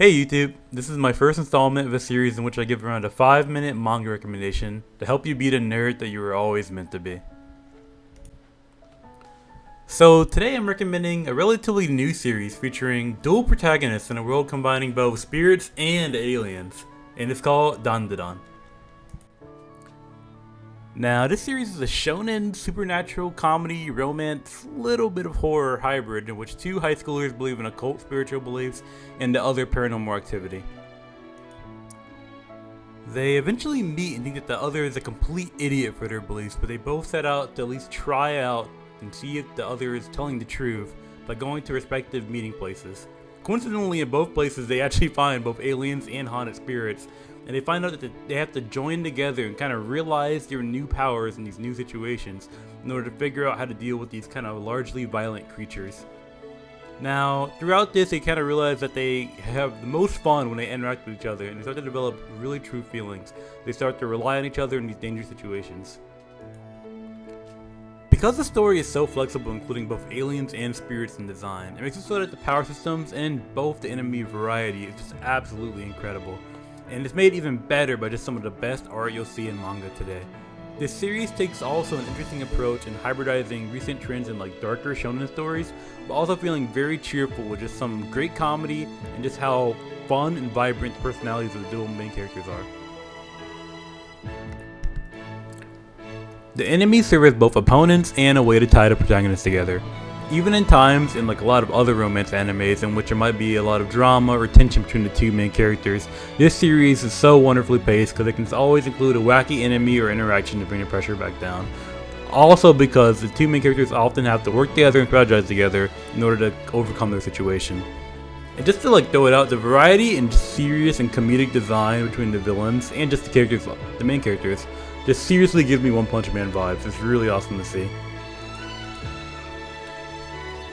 Hey YouTube, this is my first installment of a series in which I give around a 5-minute manga recommendation to help you be the nerd that you were always meant to be. So today I'm recommending a relatively new series featuring dual protagonists in a world combining both spirits and aliens, and it's called Dandadan. Now, this series is a shonen, supernatural, comedy, romance, little bit of horror hybrid in which two high schoolers believe in occult spiritual beliefs and the other paranormal activity. They eventually meet and think that the other is a complete idiot for their beliefs, but they both set out to at least try out and see if the other is telling the truth by going to respective meeting places. Coincidentally, in both places they actually find both aliens and haunted spirits, and they find out that they have to join together and kind of realize their new powers in these new situations in order to figure out how to deal with these kind of largely violent creatures. Now, throughout this, they kind of realize that they have the most fun when they interact with each other, and they start to develop really true feelings. They start to rely on each other in these dangerous situations. Because the story is so flexible, including both aliens and spirits in design, it makes it so that the power systems and both the enemy variety is just absolutely incredible. And it's made even better by just some of the best art you'll see in manga today. This series takes also an interesting approach in hybridizing recent trends in like darker shonen stories, but also feeling very cheerful with just some great comedy and just how fun and vibrant the personalities of the dual main characters are. The enemies serve as both opponents and a way to tie the protagonists together. Even in times in like a lot of other romance animes in which there might be a lot of drama or tension between the two main characters, this series is so wonderfully paced because it can always include a wacky enemy or interaction to bring the pressure back down. Also because the two main characters often have to work together and strategize together in order to overcome their situation. And just to like throw it out, the variety and serious and comedic design between the villains and just the characters, the main characters, just seriously gives me One Punch Man vibes. It's really awesome to see.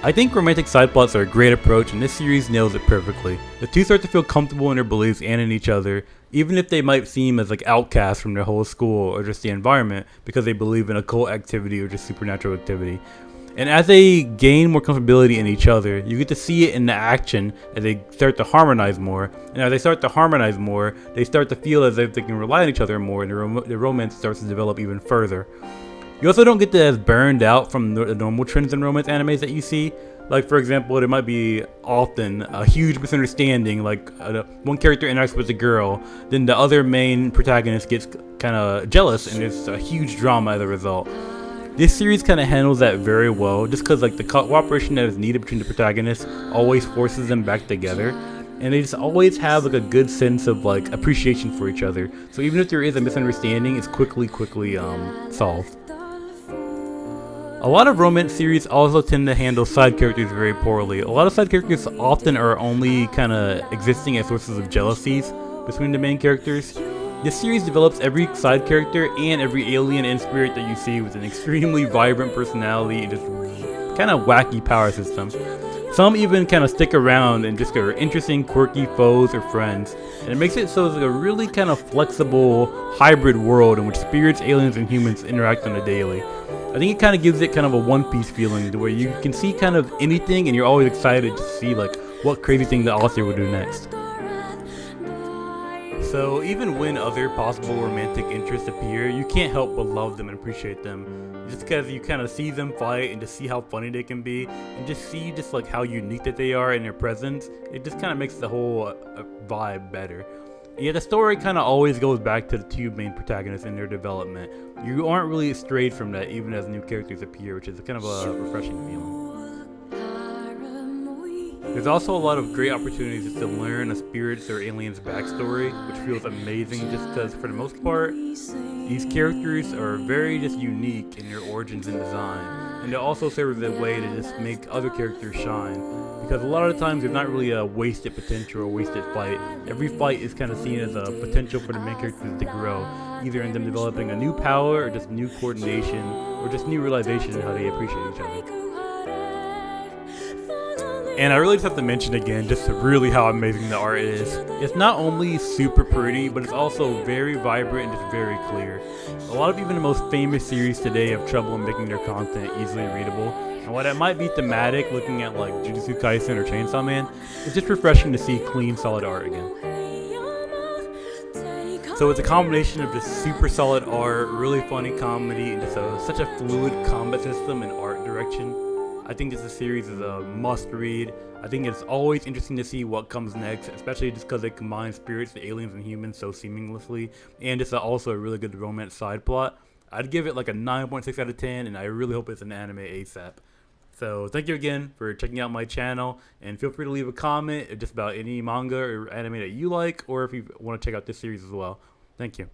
I think romantic side plots are a great approach, and this series nails it perfectly. The two start to feel comfortable in their beliefs and in each other, even if they might seem as like outcasts from their whole school or just the environment because they believe in occult activity or just supernatural activity. And as they gain more comfortability in each other, you get to see it in the action as they start to harmonize more. And as they start to harmonize more, they start to feel as if they can rely on each other more, and the romance starts to develop even further. You also don't get as burned out from the normal trends in romance animes that you see. Like, for example, there might be often a huge misunderstanding, like one character interacts with a girl, then the other main protagonist gets kind of jealous and there's a huge drama as a result. This series kind of handles that very well, just because like the cooperation that is needed between the protagonists always forces them back together. And they just always have like a good sense of like appreciation for each other. So even if there is a misunderstanding, it's quickly solved. A lot of romance series also tend to handle side characters very poorly. A lot of side characters often are only kind of existing as sources of jealousies between the main characters. This series develops every side character and every alien and spirit that you see with an extremely vibrant personality and just kind of wacky power system. Some even kind of stick around and just are interesting, quirky foes or friends. And it makes it so it's like a really kind of flexible hybrid world in which spirits, aliens, and humans interact on a daily. I think it kind of gives it kind of a One Piece feeling to where you can see kind of anything and you're always excited to see like what crazy thing the author would do next. So even when other possible romantic interests appear, you can't help but love them and appreciate them. Just because you kind of see them fight and just see how funny they can be and just see just like how unique that they are in their presence, it just kind of makes the whole vibe better. Yeah, the story kind of always goes back to the two main protagonists and their development. You aren't really strayed from that even as new characters appear, which is kind of a refreshing feeling. There's also a lot of great opportunities to learn a spirit's or alien's backstory, which feels amazing just because for the most part, these characters are very just unique in their origins and design. And they also serve as a way to just make other characters shine. Because a lot of the times there's not really a wasted potential or wasted fight. Every fight is kind of seen as a potential for the main characters to grow, either in them developing a new power or just new coordination or just new realization of how they appreciate each other. And I really just have to mention again just really how amazing the art is. It's not only super pretty, but it's also very vibrant and just very clear. A lot of even the most famous series today have trouble in making their content easily readable. And while that might be thematic, looking at like Jujutsu Kaisen or Chainsaw Man, it's just refreshing to see clean, solid art again. So it's a combination of just super solid art, really funny comedy, and just such a fluid combat system and art direction. I think this series is a must read. I think it's always interesting to see what comes next, especially just because it combines spirits, the aliens, and humans so seamlessly, and it's also a really good romance side plot. I'd give it like a 9.6 out of 10, and I really hope it's an anime ASAP. So thank you again for checking out my channel, and feel free to leave a comment just about any manga or anime that you like, or if you want to check out this series as well. Thank you.